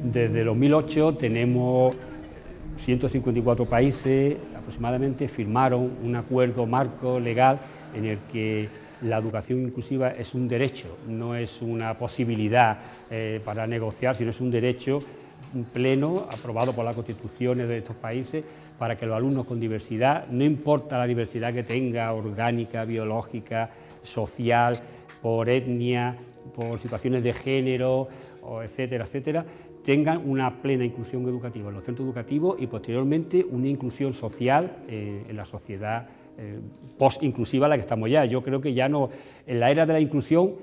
Desde 2008 tenemos 154 países aproximadamente firmaron un acuerdo marco legal en el que la educación inclusiva es un derecho, no es una posibilidad para negociar, sino es un derecho pleno aprobado por las constituciones de estos países para que los alumnos con diversidad, no importa la diversidad que tenga, orgánica, biológica, social, por etnia, por situaciones de género, etcétera, etcétera, tengan una plena inclusión educativa en los centros educativos y posteriormente una inclusión social en la sociedad post-inclusiva en la que estamos ya. Yo creo que ya no, en la era de la inclusión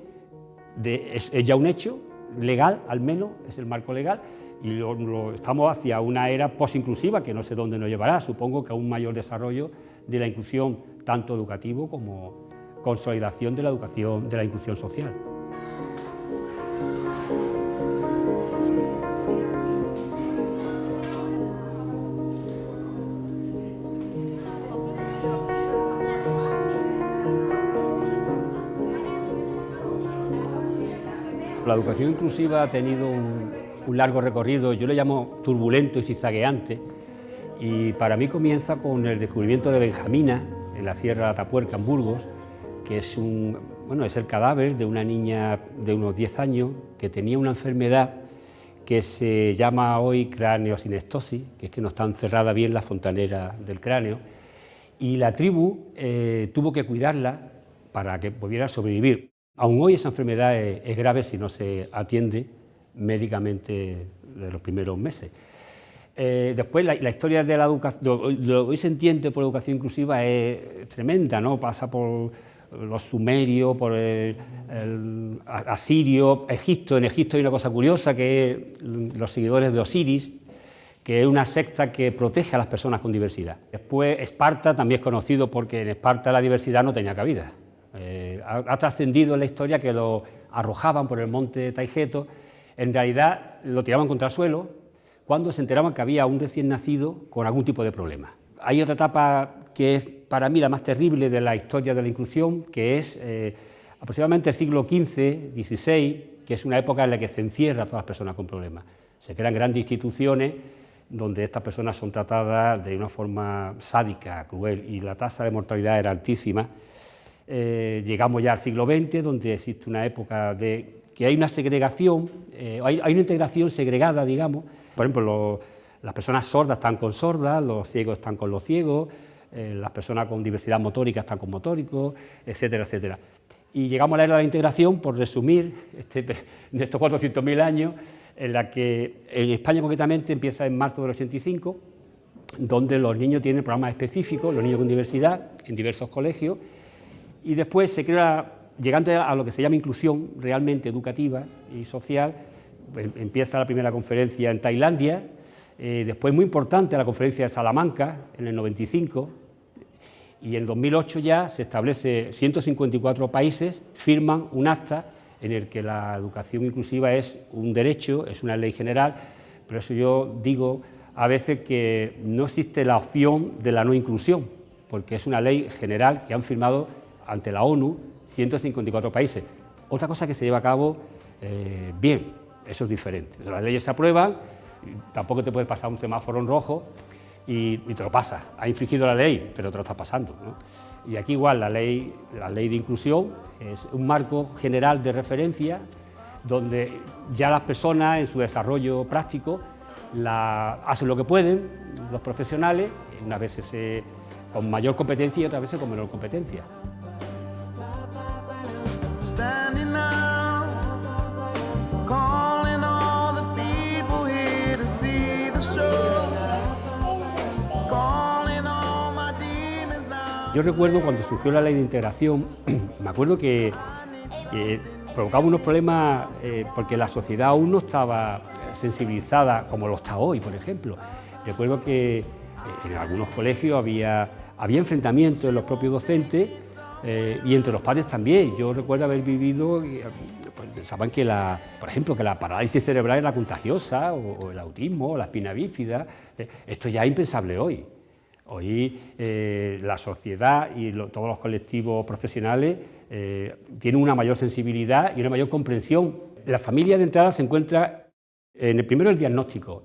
es ya un hecho legal, al menos, es el marco legal, y estamos hacia una era post-inclusiva que no sé dónde nos llevará, supongo que a un mayor desarrollo de la inclusión tanto educativo como consolidación de la educación, de la inclusión social. La educación inclusiva ha tenido un largo recorrido, yo le llamo turbulento y zigzagueante, y para mí comienza con el descubrimiento de Benjamina, en la Sierra de Atapuerca, en Burgos, que es el cadáver de una niña de unos 10 años que tenía una enfermedad que se llama hoy craneosinectosis, que es que no está encerrada bien la fontanera del cráneo, y la tribu tuvo que cuidarla para que pudiera sobrevivir. Aún hoy esa enfermedad es grave si no se atiende médicamente de los primeros meses. Después la historia de la educación, lo que hoy se entiende por educación inclusiva es tremenda, ¿no? Pasa por los sumerios, por el asirio, Egipto. En Egipto hay una cosa curiosa que es los seguidores de Osiris, que es una secta que protege a las personas con diversidad. Después Esparta también es conocido porque en Esparta la diversidad no tenía cabida. Ha trascendido en la historia que lo arrojaban por el monte Taigeto, en realidad lo tiraban contra el suelo cuando se enteraban que había un recién nacido con algún tipo de problema. Hay otra etapa que es para mí la más terrible de la historia de la inclusión, que es aproximadamente el siglo XV, XVI, que es una época en la que se encierra a todas las personas con problemas. Se crean grandes instituciones donde estas personas son tratadas de una forma sádica, cruel, y la tasa de mortalidad era altísima. Llegamos ya al siglo XX, donde existe una época de que hay una segregación, hay una integración segregada, digamos. Por ejemplo, las personas sordas están con sordas, los ciegos están con los ciegos, las personas con diversidad motórica están con motóricos, etcétera, etcétera. Y llegamos a la era de la integración, por resumir, de estos 400.000 años, en la que en España concretamente empieza en marzo del 85, donde los niños tienen programas específicos, los niños con diversidad, en diversos colegios, y después se crea, llegando a lo que se llama inclusión realmente educativa y social, empieza la primera conferencia en Tailandia, después muy importante la conferencia de Salamanca en el 95, y en 2008 ya se establece 154 países, firman un acta en el que la educación inclusiva es un derecho, es una ley general, por eso yo digo a veces que no existe la opción de la no inclusión, porque es una ley general que han firmado ante la ONU 154 países. Otra cosa que se lleva a cabo bien, eso es diferente. Las leyes se aprueban, tampoco te puedes pasar un semáforo en rojo y te lo pasas. Has infringido la ley, pero te lo estás pasando, ¿no? Y aquí igual la ley de inclusión es un marco general de referencia donde ya las personas en su desarrollo práctico hacen lo que pueden, los profesionales, unas veces con mayor competencia y otras veces con menor competencia. Yo recuerdo cuando surgió la ley de integración, me acuerdo que provocaba unos problemas porque la sociedad aún no estaba sensibilizada como lo está hoy, por ejemplo. Recuerdo que en algunos colegios había enfrentamientos en los propios docentes y entre los padres también. Yo recuerdo haber vivido, pues pensaban que por ejemplo, que la parálisis cerebral era contagiosa, o el autismo, o la espina bífida. Esto ya es impensable hoy. Hoy la sociedad y todos los colectivos profesionales tienen una mayor sensibilidad y una mayor comprensión. La familia de entrada se encuentra en el primero el diagnóstico.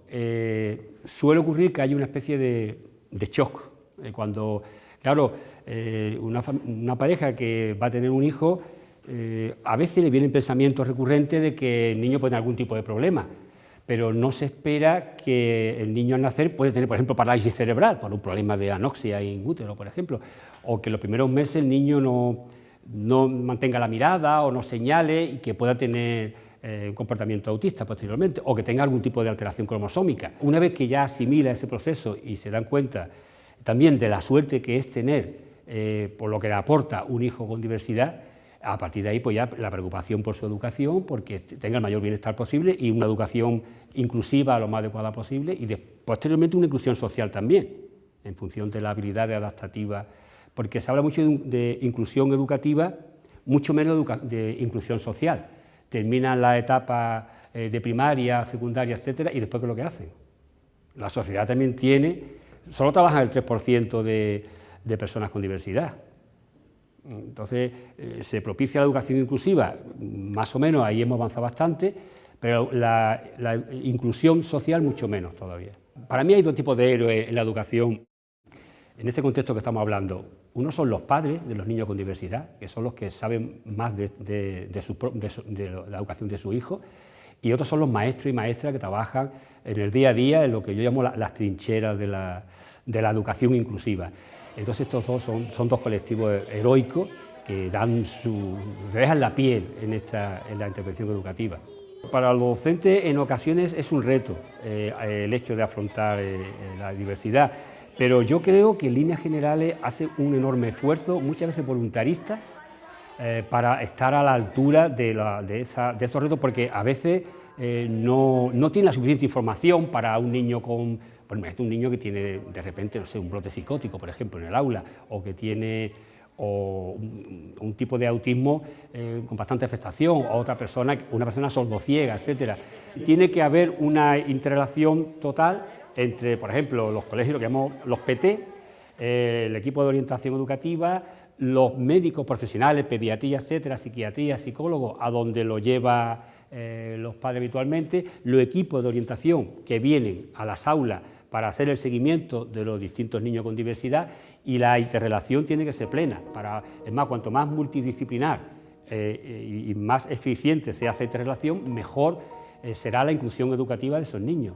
Suele ocurrir que hay una especie de shock. Cuando, claro, una pareja que va a tener un hijo, a veces le vienen pensamientos recurrentes de que el niño puede tener algún tipo de problema, pero no se espera que el niño al nacer puede tener, por ejemplo, parálisis cerebral por un problema de anoxia in útero, por ejemplo, o que en los primeros meses el niño no mantenga la mirada o no señale y que pueda tener un comportamiento autista posteriormente, o que tenga algún tipo de alteración cromosómica. Una vez que ya asimila ese proceso y se dan cuenta también de la suerte que es tener, por lo que le aporta un hijo con diversidad, a partir de ahí pues ya la preocupación por su educación, porque tenga el mayor bienestar posible y una educación inclusiva lo más adecuada posible y posteriormente una inclusión social también, en función de las habilidades adaptativas, porque se habla mucho de inclusión educativa, mucho menos de inclusión social. Terminan la etapa de primaria, secundaria, etcétera, y después ¿qué es lo que hacen? La sociedad también solo trabaja el 3% de personas con diversidad. Entonces, se propicia la educación inclusiva, más o menos, ahí hemos avanzado bastante, pero la inclusión social mucho menos todavía. Para mí hay dos tipos de héroes en la educación, en este contexto que estamos hablando. Uno son los padres de los niños con diversidad, que son los que saben más de la educación de su hijo, y otros son los maestros y maestras que trabajan en el día a día en lo que yo llamo las trincheras de la educación inclusiva. Entonces estos dos son dos colectivos heroicos que dejan la piel en la intervención educativa. Para los docentes en ocasiones es un reto el hecho de afrontar la diversidad, pero yo creo que en líneas generales hace un enorme esfuerzo, muchas veces voluntarista, para estar a la altura de estos retos, porque a veces no tiene la suficiente información para un niño un niño que tiene de repente, no sé, un brote psicótico, por ejemplo, en el aula, o que tiene un tipo de autismo con bastante afectación, o una persona sordociega, etcétera. Tiene que haber una interrelación total entre, por ejemplo, los colegios, lo que llamamos los PT, el equipo de orientación educativa, los médicos profesionales, pediatría, etcétera, psiquiatría, psicólogos, a donde lo lleva los padres habitualmente, los equipos de orientación que vienen a las aulas para hacer el seguimiento de los distintos niños con diversidad, y la interrelación tiene que ser plena. Es más, cuanto más multidisciplinar y más eficiente sea esa interrelación, mejor será la inclusión educativa de esos niños.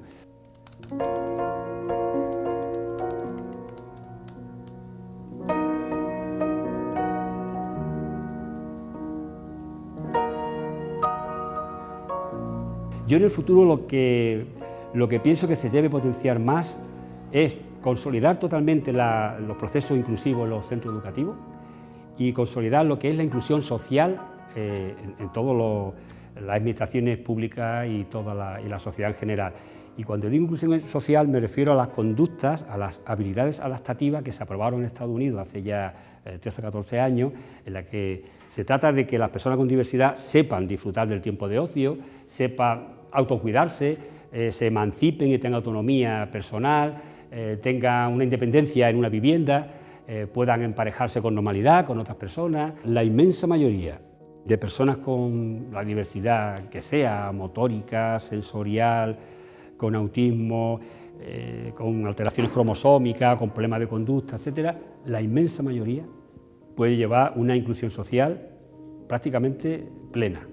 Yo en el futuro lo que pienso que se debe potenciar más es consolidar totalmente los procesos inclusivos en los centros educativos y consolidar lo que es la inclusión social en todas las administraciones públicas y la sociedad en general. Y cuando digo inclusión social me refiero a las conductas, a las habilidades adaptativas que se aprobaron en Estados Unidos hace ya 13 o 14 años, en la que se trata de que las personas con diversidad sepan disfrutar del tiempo de ocio, sepan autocuidarse, se emancipen y tengan autonomía personal, tengan una independencia en una vivienda, puedan emparejarse con normalidad con otras personas. La inmensa mayoría de personas con la diversidad que sea, motórica, sensorial, con autismo, con alteraciones cromosómicas, con problemas de conducta, etcétera, la inmensa mayoría puede llevar una inclusión social prácticamente plena.